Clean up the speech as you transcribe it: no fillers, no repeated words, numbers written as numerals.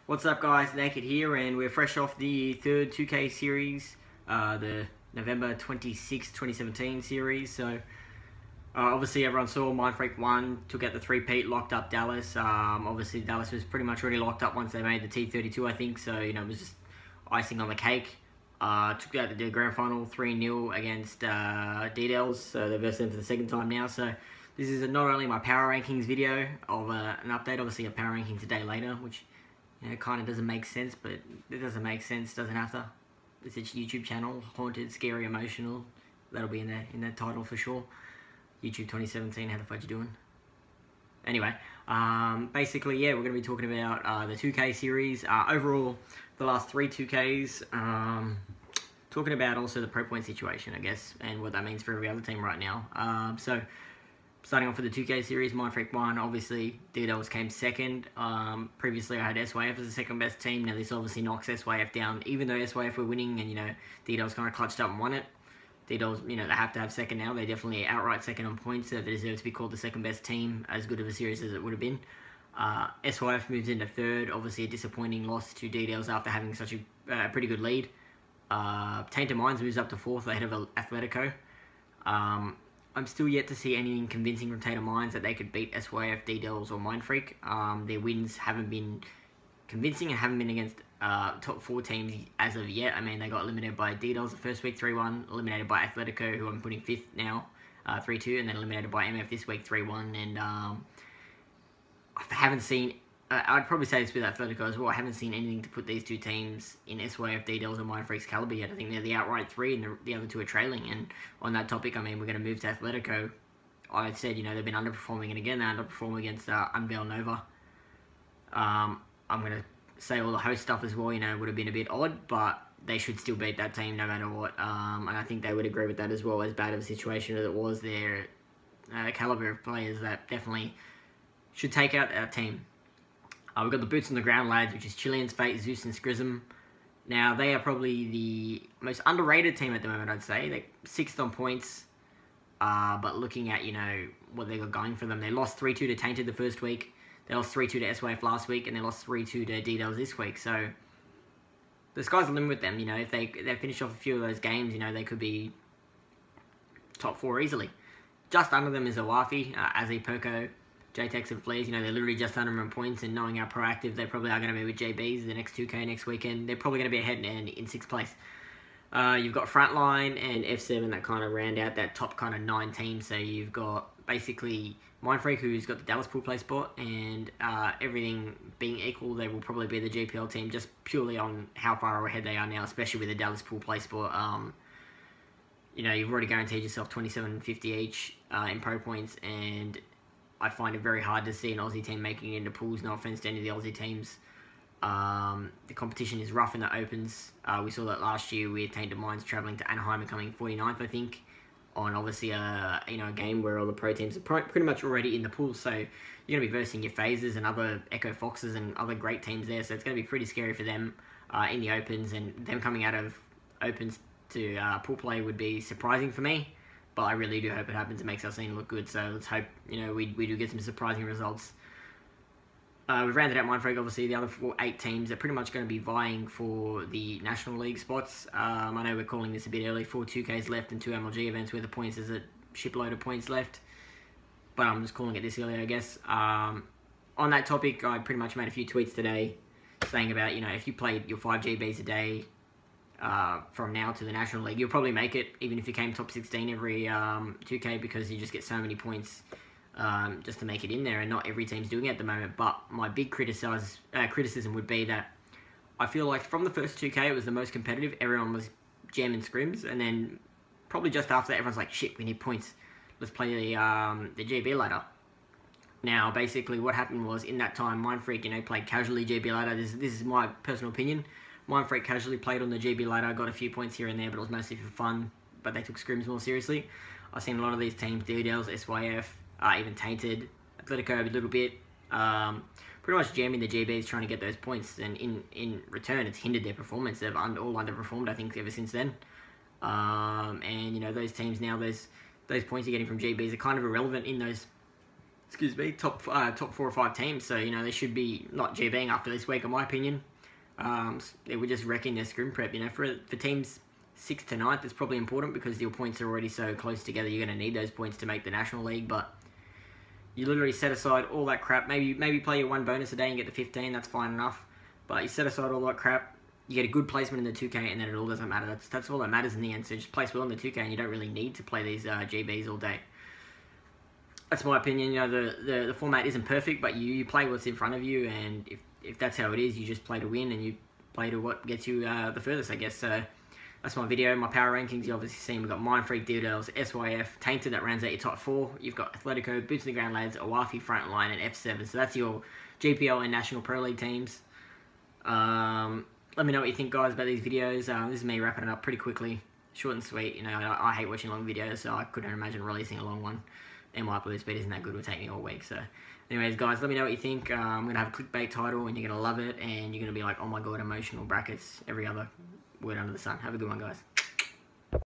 What's up guys, Naked here, and we're fresh off the third 2K series, the November 26, 2017 series. So obviously everyone saw Mindfreak won, took out the 3-peat, locked up Dallas. Obviously Dallas was pretty much already locked up once they made the T32, I think, so it was just icing on the cake. Took out the grand final 3-0 against D-Dells, so they've versed them for the second time now. So this is not only my power rankings video of an update, obviously a power rankings a day later, which it kind of doesn't make sense, but it doesn't make sense, doesn't have to. It's a YouTube channel, haunted, scary, emotional. That'll be in the title for sure. YouTube 2017, how the fuck you doing? Anyway, basically, yeah, we're going to be talking about the 2K series. Overall, the last 3 2Ks. Talking about also the pro point situation, I guess, and what that means for every other team right now. So, starting off with the 2K series, Mindfreak won. Obviously, D-Dells came second. Previously, I had SYF as the second best team. Now, this obviously knocks SYF down, even though SYF were winning and, D-Dells kind of clutched up and won it. D-Dells, they have to have second now. They're definitely outright second on points, so they deserve to be called the second best team, as good of a series as it would have been. SYF moves into third. Obviously, a disappointing loss to D-Dells after having such a pretty good lead. Tainted Minds moves up to fourth ahead of Atletico. I'm still yet to see anything convincing from Tainted Minds that they could beat SYF, D-Dells, or Mindfreak. Their wins haven't been convincing and haven't been against top 4 teams as of yet. I mean, they got eliminated by D-Dells the first week 3-1, eliminated by Atletico, who I'm putting 5th now, 3-2, and then eliminated by MF this week 3-1. And I haven't seen, I'd probably say this with Atletico as well, I haven't seen anything to put these two teams in SYF, D-Dells, and Mindfreak's caliber yet. I think they're the outright 3 and the other 2 are trailing. And on that topic, I mean, we're going to move to Atletico. I said, they've been underperforming, and again, they underperform against Unveil Nova. I'm going to say all the host stuff as well, would have been a bit odd, but they should still beat that team no matter what. And I think they would agree with that as well, as bad of a situation as it was. Their caliber of players that definitely should take out our team. We've got the boots on the ground lads, which is Chileans, Fate, Zeus, and Scrism. Now, they are probably the most underrated team at the moment, I'd say. They're 6th on points, but looking at, what they got going for them, they lost 3-2 to Tainted the first week. They lost 3-2 to SYF last week, and they lost 3-2 to D-Dells this week. So, the sky's the limit with them. If they finish off a few of those games, they could be top 4 easily. Just under them is Awafi, Azzy, Perko, JTEX, and Flares. They're literally just under them in points, and knowing how proactive they probably are going to be with JBs the next 2K next weekend, they're probably going to be ahead and in 6th place. You've got Frontline and F7 that kind of round out that top kind of 9 teams. So you've got basically Mindfreak, who's got the Dallas pool play spot, and everything being equal, they will probably be the GPL team just purely on how far ahead they are now, especially with the Dallas pool play spot. You've already guaranteed yourself 27.50 each in pro points, and I find it very hard to see an Aussie team making it into pools. No offense to any of the Aussie teams. The competition is rough in the opens. We saw that last year with Tainted Minds travelling to Anaheim and coming 49th, I think, on obviously a game where all the pro teams are pretty much already in the pool. So you're going to be versing your Phases and other Echo Foxes and other great teams there. So it's going to be pretty scary for them in the opens, and them coming out of opens to pool play would be surprising for me. But I really do hope it happens and makes our scene look good. So let's hope we do get some surprising results. We've rounded out Mindfreak, obviously. The other 8 teams are pretty much going to be vying for the National League spots. I know we're calling this a bit early. 4 2Ks left and 2 MLG events where the points is a shipload of points left. But I'm just calling it this early, I guess. On that topic, I pretty much made a few tweets today saying about, if you played your 5 GBs a day from now to the National League, you'll probably make it, even if you came top 16 every 2K, because you just get so many points just to make it in there, and not every team's doing it at the moment. But my big criticism would be that I feel like from the first 2K, it was the most competitive. Everyone was jamming scrims, and then probably just after that, everyone's like, shit, we need points. Let's play the GB ladder. Now, basically, what happened was, in that time, Mindfreak, played casually GB ladder. This is my personal opinion. Mindfreak casually played on the GB ladder, got a few points here and there, but it was mostly for fun. But they took scrims more seriously. I've seen a lot of these teams, D-Dells, SYF, even Tainted, Atletico a little bit, pretty much jamming the GBs trying to get those points, and in return it's hindered their performance. They've all underperformed, I think, ever since then. And those teams now, those points you're getting from GBs are kind of irrelevant in those excuse me, top 4 or 5 teams. So, you know, they should be not GBing after this week, in my opinion. They were just wrecking their scrim prep. You know, for teams 6th to 9th, it's probably important because your points are already so close together. You're going to need those points to make the National League, but you literally set aside all that crap. Maybe play your 1 bonus a day and get to 15. That's fine enough. But you set aside all that crap. You get a good placement in the 2K, and then it all doesn't matter. That's all that matters in the end. So just place well in the 2K, and you don't really need to play these GBs all day. That's my opinion. You know, the format isn't perfect, but you play what's in front of you, and if that's how it is, you just play to win, and you play to what gets you the furthest, I guess. So that's my video. My power rankings, you obviously seen. We've got Mindfreak, Dildos, SYF, Tainted that rounds out your top 4. You've got Atletico, Boots on the Ground Lads, Awafi, Frontline, and F7. So that's your GPL and National Pro League teams. Let me know what you think, guys, about these videos. This is me wrapping it up pretty quickly. Short and sweet. You know, I hate watching long videos, so I couldn't imagine releasing a long one. And my upload speed isn't that good. It would take me all week. So anyways, guys, let me know what you think. I'm going to have a clickbait title, and you're going to love it. And you're going to be like, oh my god, emotional brackets, every other word under the sun. Have a good one, guys.